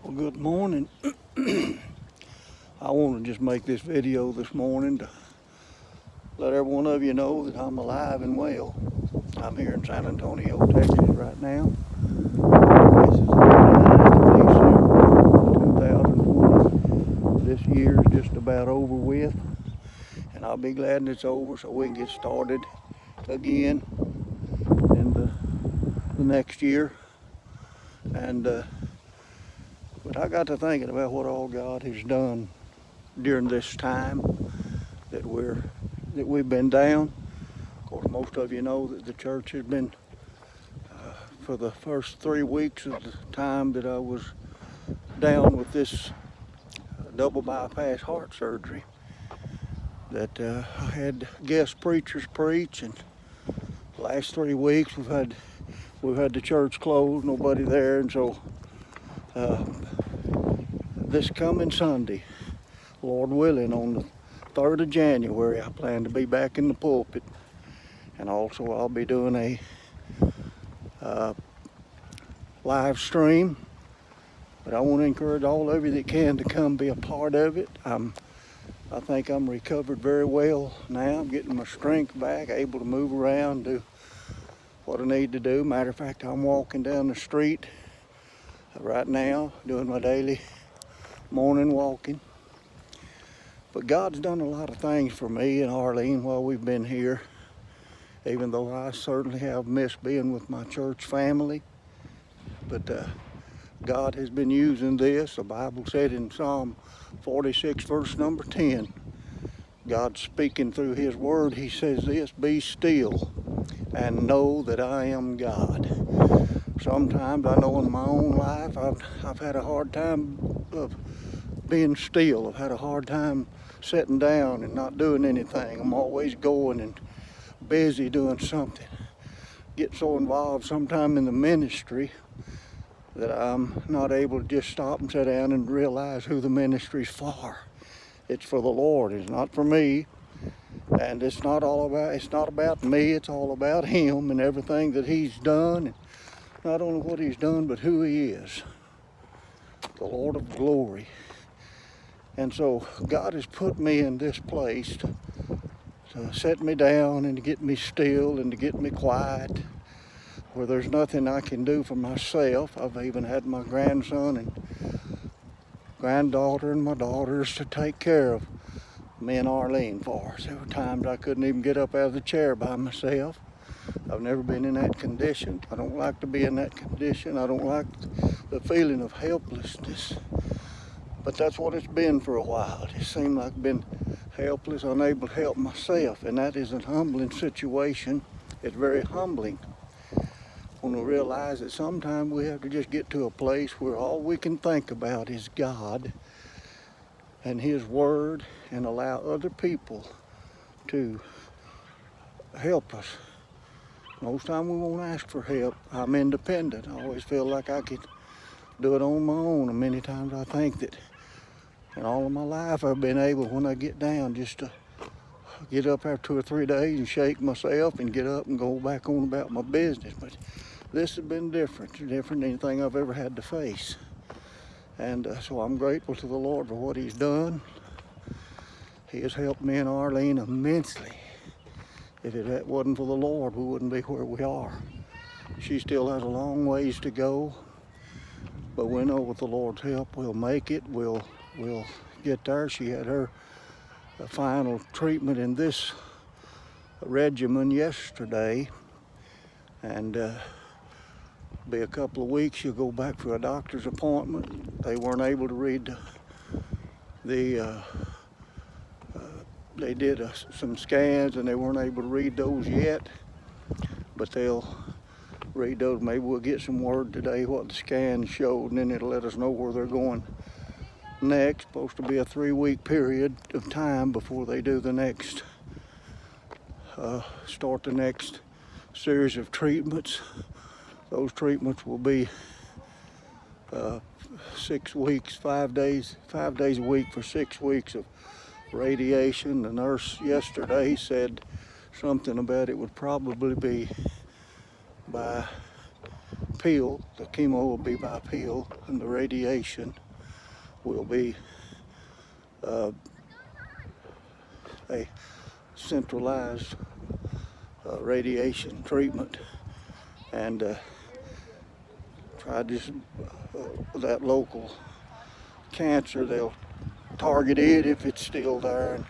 Well, good morning. I want to just make this video this morning to let every one of you know that I'm alive and well. I'm here in San Antonio, Texas right now. This is the 29th of December, 2020. This year's just about over with, and I'll be glad when it's over so we can get started again in the next year. But I got to thinking about what all God has done during this time that we've been down. Of course, most of you know that the church has been for the first 3 weeks of the time that I was down with this double bypass heart surgery. That I had guest preachers preach, and the last 3 weeks we've had the church closed, nobody there, and so this coming Sunday, Lord willing, on the 3rd of January, I plan to be back in the pulpit, and also I'll be doing a live stream. But I want to encourage all of you that can to come be a part of it. I think I'm recovered very well now. I'm getting my strength back, able to move around, do what I need to do. Matter of fact, I'm walking down the street right now, doing my daily morning walking. But God's done a lot of things for me and Arlene while we've been here, even though I certainly have missed being with my church family. But God has been using this. The Bible said in Psalm 46, verse number 10, God speaking through His Word, He says this: "Be still and know that I am God." Sometimes I know in my own life I've had a hard time of being still. I've had a hard time sitting down and not doing anything. I'm always going and busy doing something. Get so involved sometime in the ministry that I'm not able to just stop and sit down and realize who the ministry's for. It's for the Lord. It's not for me. And it's not about me. It's all about Him and everything that He's done. And not only what He's done, but who He is. The Lord of glory. And so God has put me in this place to set me down and to get me still and to get me quiet, where there's nothing I can do for myself. I've even had my grandson and granddaughter and my daughters to take care of me and Arlene for us. There were times I couldn't even get up out of the chair by myself. I've never been in that condition. I don't like to be in that condition. I don't like the feeling of helplessness. But that's what it's been for a while. It just seemed like I've been helpless, unable to help myself. And that is a humbling situation. It's very humbling when we realize that sometimes we have to just get to a place where all we can think about is God and His Word, and allow other people to help us. Most time we won't ask for help. I'm independent. I always feel like I could do it on my own. And many times I think that in all of my life I've been able, when I get down, just to get up after 2 or 3 days and shake myself and get up and go back on about my business. But this has been different than anything I've ever had to face. And so I'm grateful to the Lord for what He's done. He has helped me and Arlene immensely. If it wasn't for the Lord, we wouldn't be where we are. She still has a long ways to go, but we know with the Lord's help we'll make it. We'll get there. She had her final treatment in this regimen yesterday, and be a couple of weeks she'll go back for a doctor's appointment. They weren't able to read they did some scans and they weren't able to read those yet, but they'll read those. Maybe we'll get some word today what the scan showed, and then it'll let us know where they're going next. Supposed to be a 3-week period of time before they do the next start the next series of treatments. Those treatments will be 6 weeks, 5 days a week for 6 weeks of radiation. The nurse yesterday said something about it would probably be by pill. The chemo will be by pill, and the radiation will be a centralized radiation treatment. And try just that local cancer, they'll target it if it's still there. And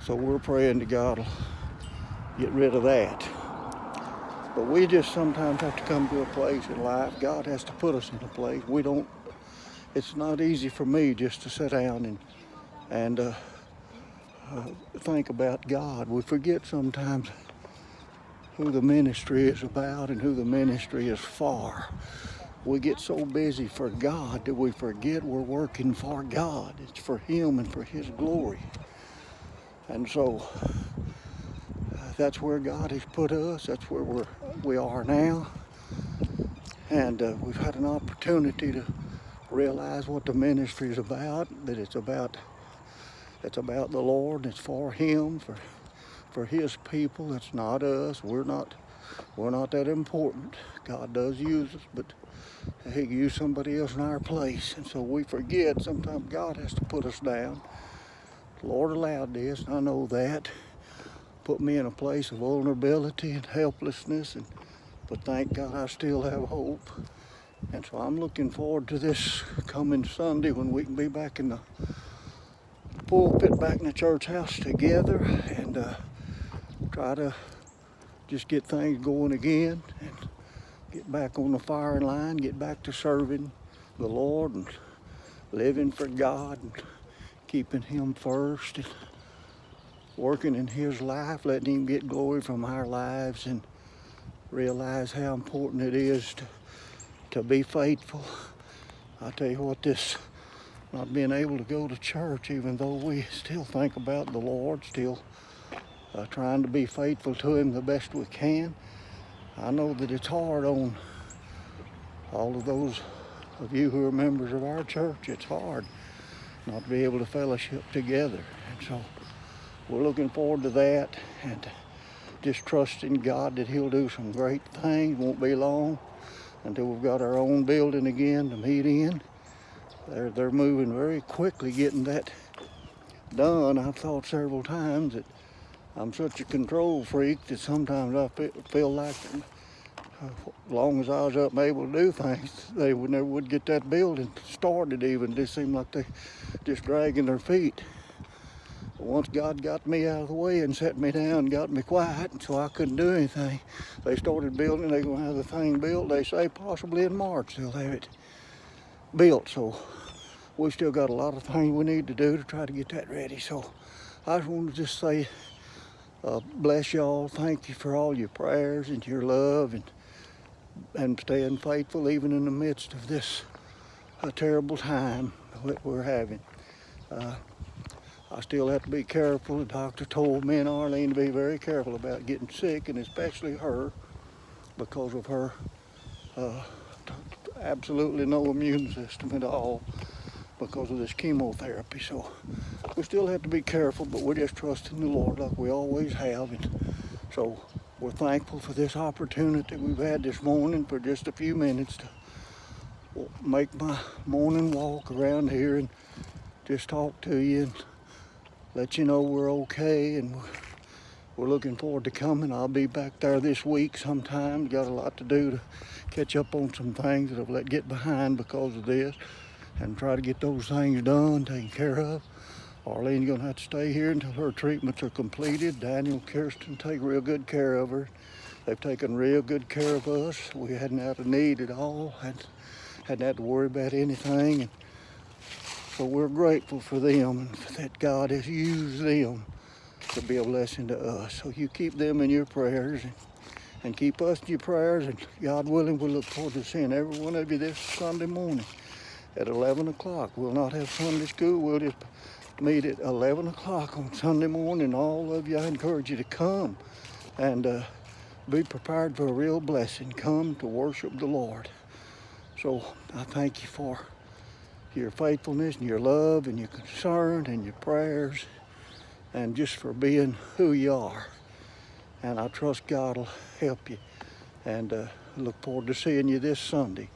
so we're praying to God will get rid of that. But we just sometimes have to come to a place in life. God has to put us in a place. It's not easy for me just to sit down and think about God. We forget sometimes who the ministry is about and who the ministry is for. We get so busy for God that we forget we're working for God. It's for Him and for His glory. And so that's where God has put us. That's where we are now. And we've had an opportunity to realize what the ministry is about, that it's about the Lord. It's for Him, for His people. It's not us. We're not that important. God does use us, but He can use somebody else in our place. And so we forget sometimes God has to put us down. The Lord allowed this, and I know that. Put me in a place of vulnerability and helplessness, but thank God I still have hope. And so I'm looking forward to this coming Sunday when we can be back in the pulpit, back in the church house together, and try to just get things going again and get back on the firing line, get back to serving the Lord and living for God and keeping Him first and working in His life, letting Him get glory from our lives, and realize how important it is to be faithful. I tell you what, this not being able to go to church, even though we still think about the Lord, still trying to be faithful to Him the best we can. I know that it's hard on all of those of you who are members of our church. It's hard not to be able to fellowship together. And so we're looking forward to that and just trusting God that He'll do some great things. Won't be long until we've got our own building again to meet in. They're moving very quickly getting that done. I've thought several times that I'm such a control freak that sometimes I feel like as long as I was up and able to do things, they never would get that building started even. It just seemed like they just dragging their feet. But once God got me out of the way and set me down and got me quiet, and so I couldn't do anything, they started building. They're going to have the thing built. They say possibly in March they'll have it built. So we still got a lot of things we need to do to try to get that ready. So I just want to just say, bless y'all. Thank you for all your prayers and your love and staying faithful even in the midst of this terrible time that we're having. I still have to be careful. The doctor told me and Arlene to be very careful about getting sick, and especially her, because of her absolutely no immune system at all because of this chemotherapy. So we still have to be careful, but we're just trusting the Lord like we always have. And so we're thankful for this opportunity we've had this morning for just a few minutes to make my morning walk around here and just talk to you and let you know we're okay, and we're looking forward to coming. I'll be back there this week sometime. Got a lot to do to catch up on some things that I've let get behind because of this, and try to get those things done, taken care of. Arlene's gonna have to stay here until her treatments are completed. Daniel, Kirsten take real good care of her. They've taken real good care of us. We hadn't had a need at all. Hadn't had to worry about anything. And so we're grateful for them and that God has used them to be a blessing to us. So you keep them in your prayers and keep us in your prayers. And God willing, we'll look forward to seeing every one of you this Sunday morning at 11 o'clock. We'll not have Sunday school. We'll just meet at 11 o'clock on Sunday morning. All of you, I encourage you to come and be prepared for a real blessing. Come to worship the Lord. So I thank you for your faithfulness and your love and your concern and your prayers, and just for being who you are. And I trust God will help you and look forward to seeing you this Sunday.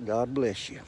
God bless you.